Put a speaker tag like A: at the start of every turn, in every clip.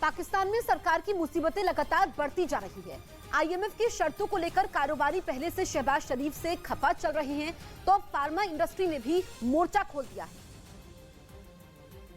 A: पाकिस्तान में सरकार की मुसीबतें लगातार बढ़ती जा रही है। आईएमएफ की शर्तों को लेकर कारोबारी पहले से शहबाज शरीफ से खफा चल रहे हैं, तो अब फार्मा इंडस्ट्री ने भी मोर्चा खोल दिया है।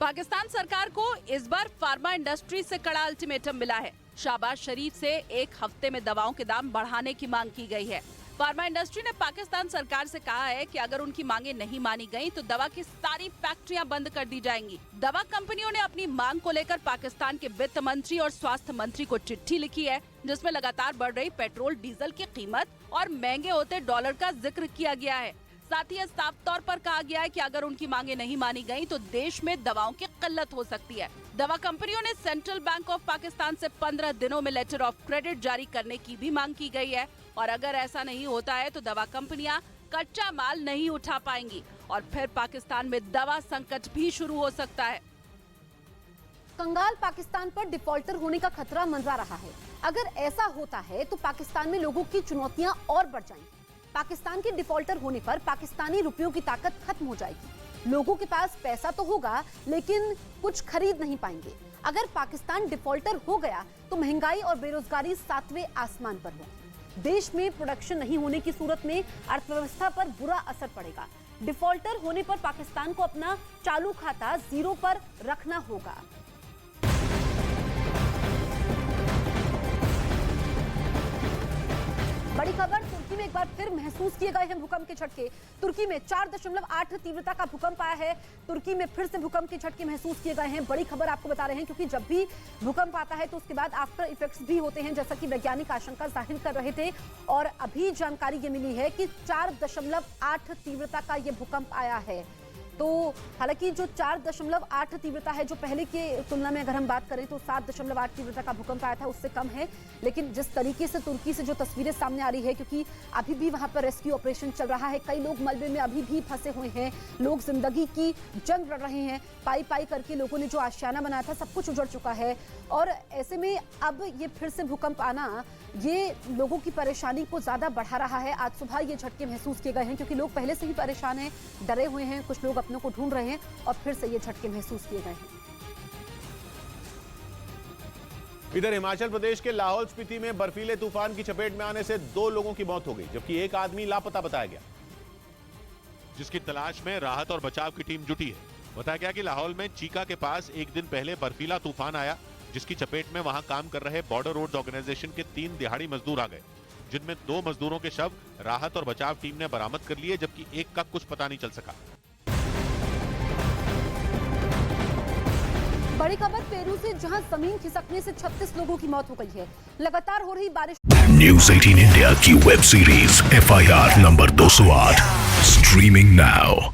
B: पाकिस्तान सरकार को इस बार फार्मा इंडस्ट्री से कड़ा अल्टीमेटम मिला है। शहबाज शरीफ से 1 हफ्ते में दवाओं के दाम बढ़ाने की मांग की गई है। फार्मा इंडस्ट्री ने पाकिस्तान सरकार से कहा है कि अगर उनकी मांगे नहीं मानी गईं तो दवा की सारी फैक्ट्रियां बंद कर दी जाएंगी। दवा कंपनियों ने अपनी मांग को लेकर पाकिस्तान के वित्त मंत्री और स्वास्थ्य मंत्री को चिट्ठी लिखी है, जिसमें लगातार बढ़ रही पेट्रोल डीजल की कीमत और महंगे होते डॉलर का जिक्र किया गया है। साथ ही साफ तौर पर कहा गया है कि अगर उनकी मांगे नहीं मानी गई तो देश में दवाओं की किल्लत हो सकती है। दवा कंपनियों ने सेंट्रल बैंक ऑफ पाकिस्तान से 15 दिनों में लेटर ऑफ क्रेडिट जारी करने की भी मांग की गई है, और अगर ऐसा नहीं होता है तो दवा कंपनियां कच्चा माल नहीं उठा पाएंगी और फिर पाकिस्तान में दवा संकट भी शुरू हो सकता है।
A: कंगाल पाकिस्तान पर डिफॉल्टर होने का खतरा मंडरा रहा है। अगर ऐसा होता है तो पाकिस्तान में लोगों की चुनौतियां और बढ़ जाएंगी। पाकिस्तान के डिफॉल्टर होने पर पाकिस्तानी रुपयों की ताकत खत्म हो जाएगी। लोगों के पास पैसा तो होगा लेकिन कुछ खरीद नहीं पाएंगे। अगर पाकिस्तान डिफॉल्टर हो गया तो महंगाई और बेरोजगारी 7वें आसमान पर होगी। देश में प्रोडक्शन नहीं होने की सूरत में अर्थव्यवस्था पर बुरा असर पड़ेगा। डिफॉल्टर होने पर पाकिस्तान को अपना चालू खाता जीरो पर रखना होगा। बड़ी खबर, तुर्की में एक बार फिर महसूस किए गए हैं भूकंप के झटके। तुर्की में 4.8 तीव्रता का भूकंप आया है। तुर्की में फिर से भूकंप के झटके महसूस किए गए हैं। बड़ी खबर आपको बता रहे हैं क्योंकि जब भी भूकंप आता है तो उसके बाद आफ्टर इफेक्ट्स भी होते हैं, जैसा कि वैज्ञानिक आशंका जाहिर कर रहे थे। और अभी जानकारी ये मिली है कि 4.8 तीव्रता का ये भूकंप आया है। तो हालांकि जो 4.8 तीव्रता है, जो पहले के तुलना में अगर हम बात करें तो 7.8 तीव्रता का भूकंप आया था, उससे कम है। लेकिन जिस तरीके से तुर्की से जो तस्वीरें सामने आ रही है, क्योंकि अभी भी वहां पर रेस्क्यू ऑपरेशन चल रहा है, कई लोग मलबे में अभी भी फंसे हुए हैं, लोग जिंदगी की जंग लड़ रहे हैं। पाई पाई करके लोगों ने जो आशियाना बनाया था सब कुछ उजड़ चुका है। और ऐसे में अब ये फिर से भूकंप आना, ये लोगों की परेशानी को ज्यादा बढ़ा रहा है। आज सुबह ये झटके महसूस किए गए हैं क्योंकि लोग पहले से ही परेशान हैं, डरे हुए हैं, कुछ लोग अपनों को ढूंढ रहे हैं और फिर से ये झटके महसूस किए गए हैं।
C: इधर हिमाचल प्रदेश के लाहौल स्पीति में बर्फीले तूफान की चपेट में आने से 2 लोगों की मौत हो गई, जबकि एक आदमी लापता बताया गया,
D: जिसकी तलाश में राहत और बचाव की टीम जुटी है। बताया गया कि लाहौल में चीका के पास एक दिन पहले बर्फीला तूफान आया, जिसकी चपेट में वहां काम कर रहे बॉर्डर रोड्स ऑर्गेनाइजेशन के 3 दिहाड़ी मजदूर आ गए, जिनमें 2 मजदूरों के शव राहत और बचाव टीम ने बरामद कर लिए, जबकि एक का कुछ पता नहीं चल सका।
A: बड़ी खबर पेरू से, जहां जमीन खिसकने से 36 लोगों की मौत हो गई है। लगातार हो रही बारिश।
E: न्यूज़ 18 इंडिया की web series FIR number 208 streaming now.